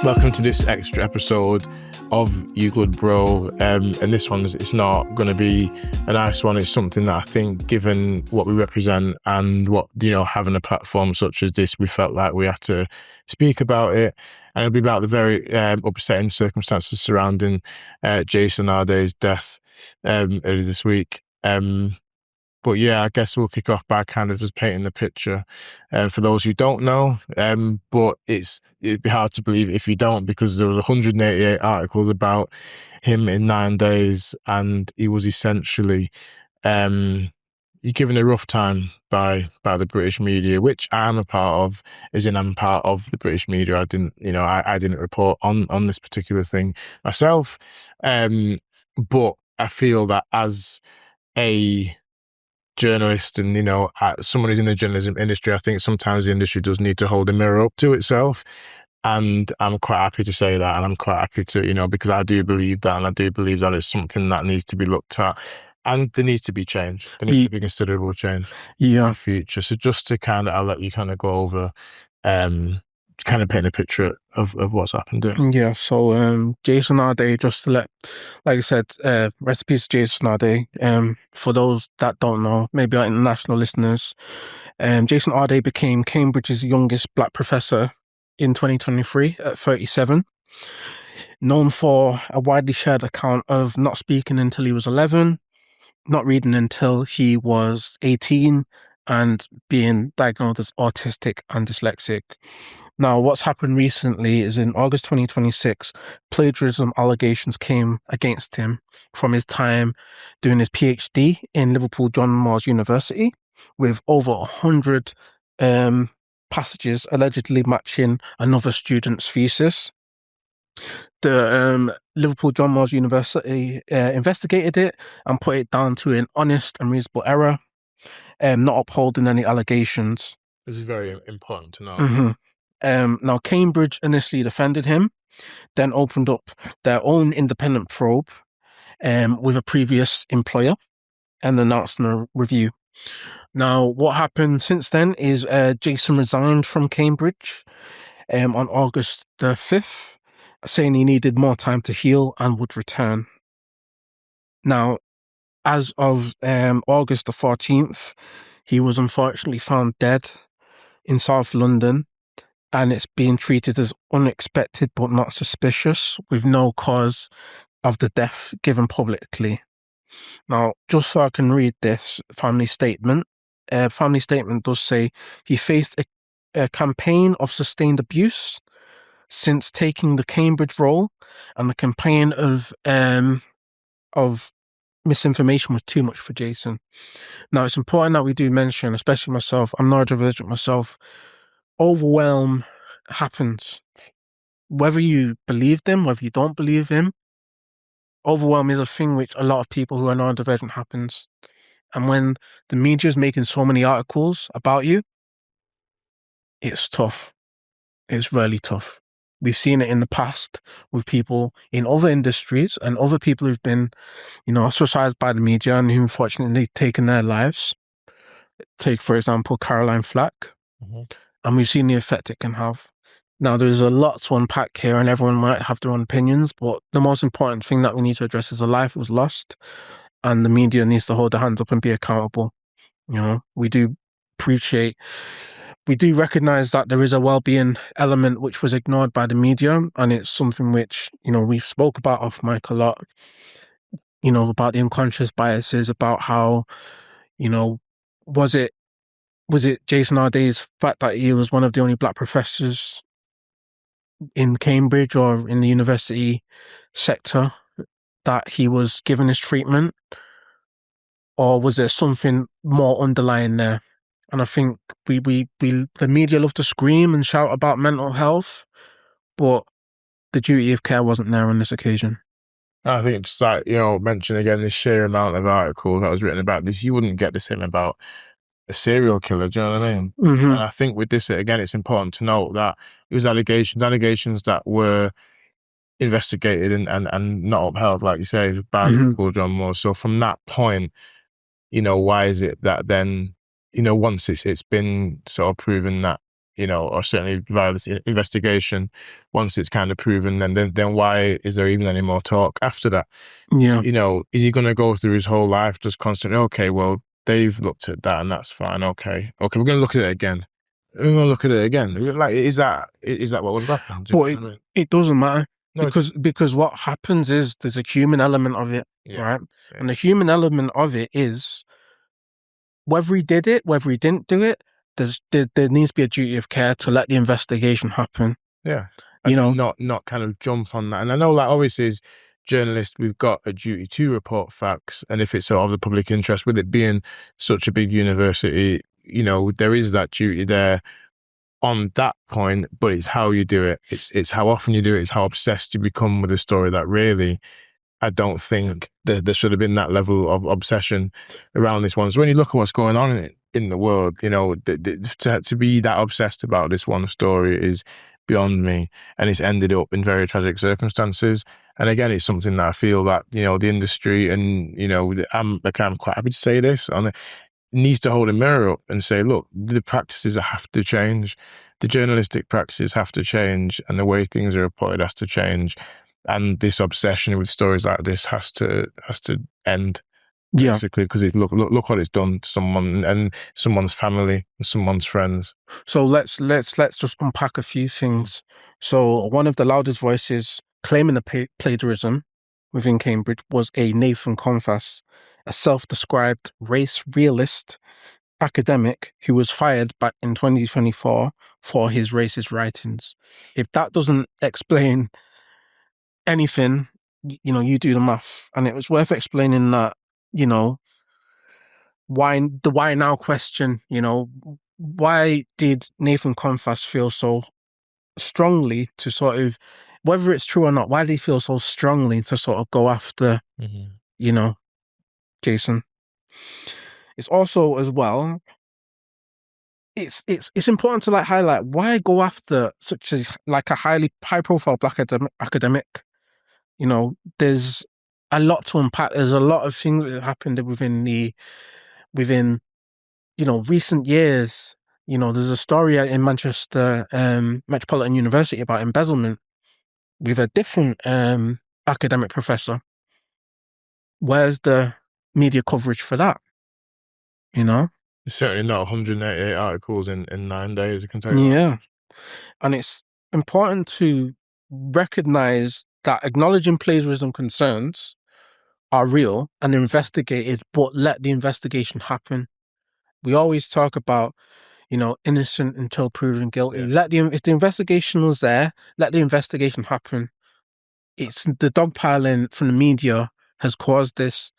Welcome to this extra episode of You Good Bro. And this one's, it's not going to be a nice one. It's something that I think, given what we represent and what, having a platform such as this, we felt like we had to speak about it. And it'll be about the very upsetting circumstances surrounding Jason Arday's death earlier this week. But yeah, I guess we'll kick off by kind of just painting the picture for those who don't know. But it'd be hard to believe if you don't, because there was 188 articles about him in 9 days, and he was essentially given a rough time by the British media, which I'm a part of, as in I'm part of the British media. I didn't report on this particular thing myself. But I feel that as a journalist and someone who's in the journalism industry, I think sometimes the industry does need to hold a mirror up to itself, and I'm quite happy to say that, and I'm quite happy to because I do believe that, and I do believe that it's something that needs to be looked at, and there needs to be change. There needs to be considerable change in the future. So just to I'll let you go over paint a picture of what's happened there. Yeah, so Jason Arday, just to like I said, rest in peace Jason Arday. For those that don't know, maybe our international listeners, Jason Arday became Cambridge's youngest black professor in 2023 at 37. Known for a widely shared account of not speaking until he was 11, not reading until he was 18, and being diagnosed as autistic and dyslexic. Now, what's happened recently is in August 2026, plagiarism allegations came against him from his time doing his PhD in Liverpool John Moores University, with over 100 passages allegedly matching another student's thesis. The Liverpool John Moores University investigated it and put it down to an honest and reasonable error, not upholding any allegations. This is very important to know. Mm-hmm. Now, Cambridge initially defended him, then opened up their own independent probe with a previous employer and announced a review. Now, what happened since then is Jason resigned from Cambridge on August the 5th, saying he needed more time to heal and would return. Now, as of August the 14th, he was unfortunately found dead in South London, and it's being treated as unexpected but not suspicious, with no cause of the death given publicly. Now, just so I can read this family statement, family statement does say he faced a campaign of sustained abuse since taking the Cambridge role, and the campaign of misinformation was too much for Jason. Now, it's important that we do mention, especially myself, I'm neurodivergent myself, overwhelm happens. Whether you believe them, whether you don't believe them, overwhelm is a thing which a lot of people who are neurodivergent happens. And when the media is making so many articles about you, it's tough. It's really tough. We've seen it in the past with people in other industries and other people who've been, ostracized by the media and who unfortunately taken their lives. Take, for example, Caroline Flack. Mm-hmm. And we've seen the effect it can have. Now, there's a lot to unpack here, and everyone might have their own opinions, but the most important thing that we need to address is a life was lost, and the media needs to hold their hands up and be accountable. We do recognize that there is a well-being element which was ignored by the media, and it's something which, we've spoke about off mic a lot, about the unconscious biases, about how, was it Jason Arday's fact that he was one of the only black professors in Cambridge or in the university sector that he was given his treatment? Or was there something more underlying there? And I think the media love to scream and shout about mental health, but the duty of care wasn't there on this occasion. I think it's like, mention again the sheer amount of articles that was written about this. You wouldn't get the same about a serial killer, do you know what I mean? Mm-hmm. And I think with this, again, it's important to note that it was allegations that were investigated and not upheld, like you say, by Liverpool John Moore. So from that point, why is it that then, once it's been sort of proven that or certainly via this investigation, once it's kind of proven, then why is there even any more talk after that? Yeah. Is he going to go through his whole life just constantly, okay, well, they've looked at that and that's fine. Okay, we're going to look at it again. We're going to look at it again. Like, is that what would have happened? Do you But know what I mean? it doesn't matter No, because what happens is there's a human element of it, yeah, right? yeah. And the human element of it is whether he did it, whether he didn't do it, there needs to be a duty of care to let the investigation happen. Yeah. You know, not kind of jump on that. And I know, like, obviously as journalists, we've got a duty to report facts. And if it's of the public interest, with it being such a big university, there is that duty there on that point, but it's how you do it. It's how often you do it. It's how obsessed you become with a story that really, I don't think there should have been that level of obsession around this one. So when you look at what's going on in the world, to be that obsessed about this one story is beyond me, and it's ended up in very tragic circumstances. And again, it's something that I feel that the industry and I'm quite happy to say this on it, needs to hold a mirror up and say, look, the practices have to change, the journalistic practices have to change, and the way things are reported has to change. And this obsession with stories like this has to end, basically, because look what it's done to someone and someone's family and someone's friends. So let's just unpack a few things. So one of the loudest voices claiming the plagiarism within Cambridge was a Nathan Confass, a self-described race realist academic who was fired back in 2024 for his racist writings. If that doesn't explain anything, you do the math. And it was worth explaining that, why now question, why did Nathan Confass feel so strongly to sort of, whether it's true or not, why did he feel so strongly to sort of go after, Jason? It's also as well, it's important to like highlight why go after such a high profile black academic. There's a lot to unpack. There's a lot of things that happened within recent years. There's a story in Manchester Metropolitan University about embezzlement with a different academic professor. Where's the media coverage for that? It's certainly not 188 articles in 9 days, I can tell you that. Yeah. And it's important to recognize that acknowledging plagiarism concerns are real and investigated, but let the investigation happen. We always talk about, innocent until proven guilty. Yes. If the investigation was there, let the investigation happen. It's the dogpiling from the media has caused this.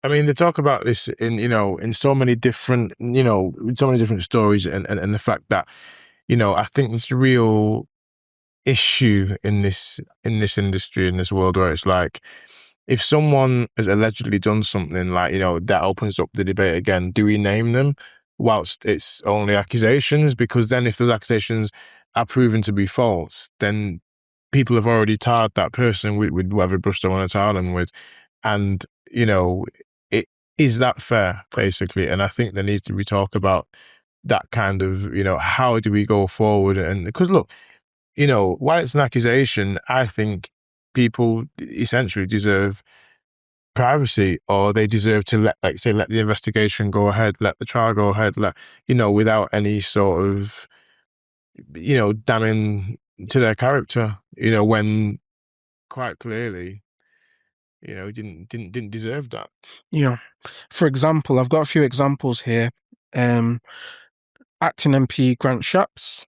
I mean, they talk about this in so many different, so many different stories, and the fact that, I think it's the real issue in this industry, in this world, where it's like, if someone has allegedly done something, like, that opens up the debate again. Do we name them whilst it's only accusations? Because then if those accusations are proven to be false, then people have already tarred that person with whatever brush they want to tar them with. And, it is that fair, basically? And I think there needs to be talk about that kind of, how do we go forward? And because look, while it's an accusation, I think people essentially deserve privacy, or they deserve to let the investigation go ahead, let the trial go ahead, without any sort of, damning to their character, when quite clearly, didn't deserve that. Yeah. For example, I've got a few examples here. Acting MP Grant Shapps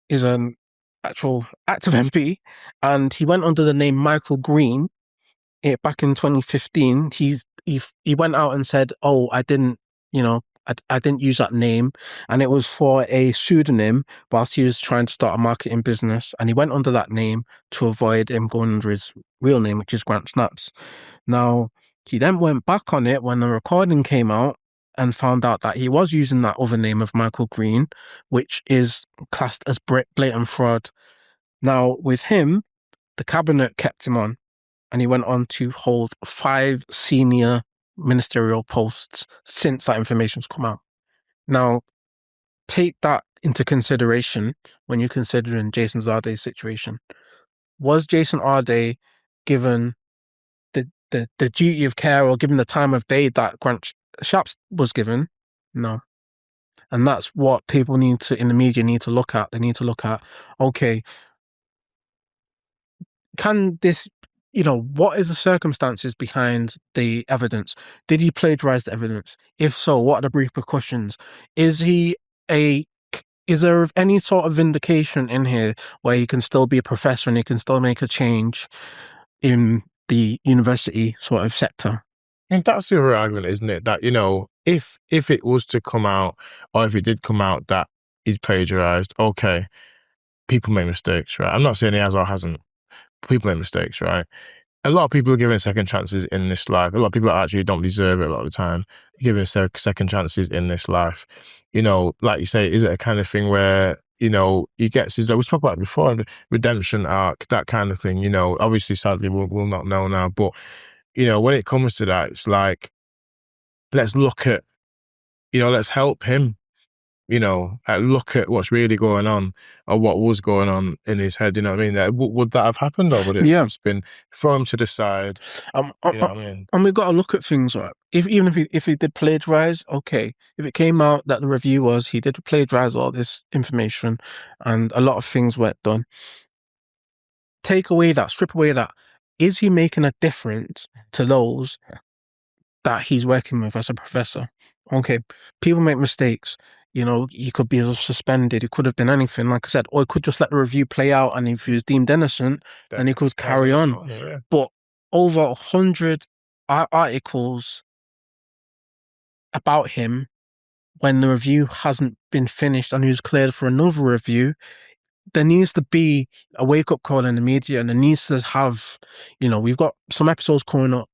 is an actual active MP, and he went under the name Michael Green. Back in 2015, he went out and said, "Oh, I didn't use that name, and it was for a pseudonym whilst he was trying to start a marketing business, and he went under that name to avoid him going under his real name, which is Grant Shapps." Now, he then went back on it when the recording came out and found out that he was using that other name of Michael Green, which is classed as blatant fraud. Now, with him, the cabinet kept him on, and he went on to hold 5 senior ministerial posts since that information's come out. Now, take that into consideration when you're considering Jason Arday's situation. Was Jason Arday given the duty of care or given the time of day that Grant Shapps was given? No. And that's what people need to, in the media, need to look at. They need to look at, okay, can this, what is the circumstances behind the evidence? Did he plagiarize the evidence? If so, what are the repercussions? Is there any sort of vindication in here where he can still be a professor and he can still make a change in the university sort of sector? And that's the other argument, isn't it? That, if it was to come out, or if it did come out that he's plagiarized, okay, people make mistakes, right? I'm not saying he has or hasn't. People make mistakes, right? A lot of people are given second chances in this life. A lot of people actually don't deserve it a lot of the time. Given second chances in this life. Like you say, is it a kind of thing where, he gets his, we spoke about it before, the redemption arc, that kind of thing, obviously, sadly, we'll not know now. But, when it comes to that, it's like, let's look at, let's help him, look at what's really going on or what was going on in his head. You know what I mean? Would that have happened, or would it have just been throw him to the side? You know what I mean? And we've got to look at things, right? Even if he did plagiarize, okay. If it came out that the review was he did plagiarize all this information and a lot of things weren't done, strip away that. Is he making a difference to those that he's working with as a professor? Okay, people make mistakes. He could be suspended. It could have been anything, like I said, or he could just let the review play out, and if he was deemed innocent, then he could carry on. Yeah. But over 100 articles about him, when the review hasn't been finished and he was cleared for another review, there needs to be a wake-up call in the media, and there needs to have, we've got some episodes coming up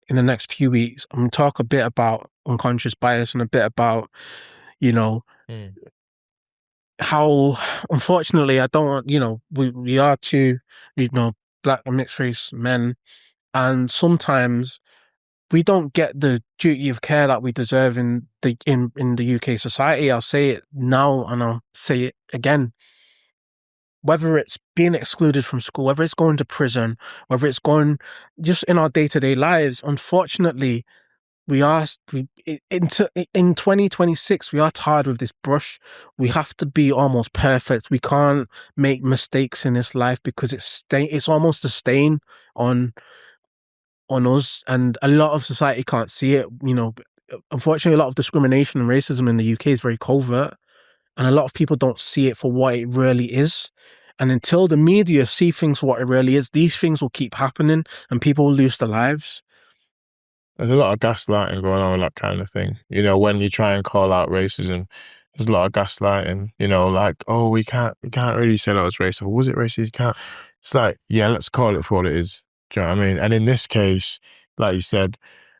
in the next few weeks, and we'll talk a bit about unconscious bias and a bit about, how, unfortunately, I don't want, we are two, black and mixed race men, and sometimes we don't get the duty of care that we deserve in the UK society. I'll say it now and I'll say it again. Whether it's being excluded from school, whether it's going to prison, whether it's going just in our day-to-day lives, unfortunately, in 2026, we are tired with this brush. We have to be almost perfect. We can't make mistakes in this life because it's almost a stain on us, and a lot of society can't see it. Unfortunately, a lot of discrimination and racism in the UK is very covert, and a lot of people don't see it for what it really is. And until the media see things for what it really is, these things will keep happening and people will lose their lives. There's a lot of gaslighting going on with that kind of thing. When you try and call out racism, there's a lot of gaslighting. Like, oh, we can't really say that was racist. Was it racist? You can't. It's like, yeah, let's call it for what it is. Do you know what I mean? And in this case, like you said,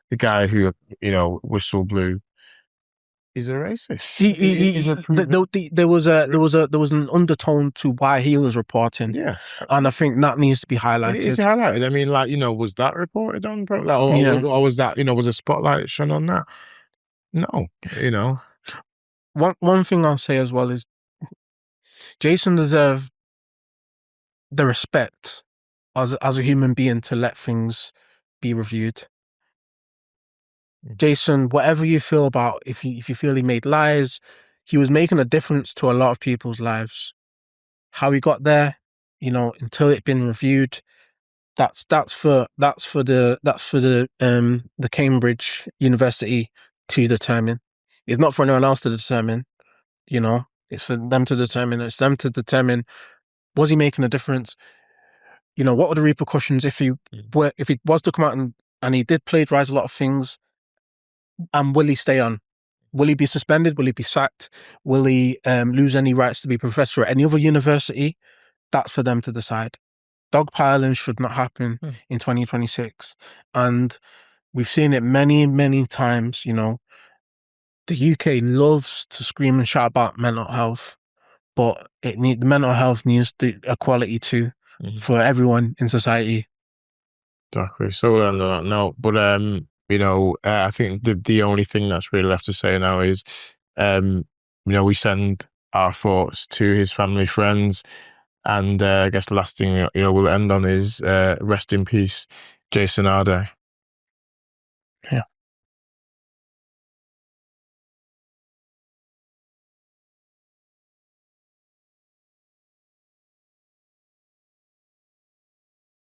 the guy who whistle blew is a racist. There was an undertone to why he was reporting. Yeah, and I think that needs to be highlighted. It is highlighted. I mean, was that reported on? Or was that was a spotlight shone on that? No, One thing I'll say as well is Jason deserved the respect as a human being to let things be reviewed. Jason, whatever you feel about, if you feel he made lies, he was making a difference to a lot of people's lives. How he got there, until it's been reviewed, that's for the Cambridge University to determine. It's not for anyone else to determine. It's for them to determine. It's them to determine, was he making a difference? What were the repercussions if he was to come out and he did plagiarize a lot of things? And will he stay on? Will he be suspended? Will he be sacked? Will he lose any rights to be a professor at any other university? That's for them to decide. Dogpiling should not happen in 2026. And we've seen it many, many times. The UK loves to scream and shout about mental health, but the mental health needs the equality too for everyone in society. Exactly. So we'll end on that note. But I think the only thing that's really left to say now is, we send our thoughts to his family, friends, and I guess the last thing we'll end on is rest in peace, Jason Arday.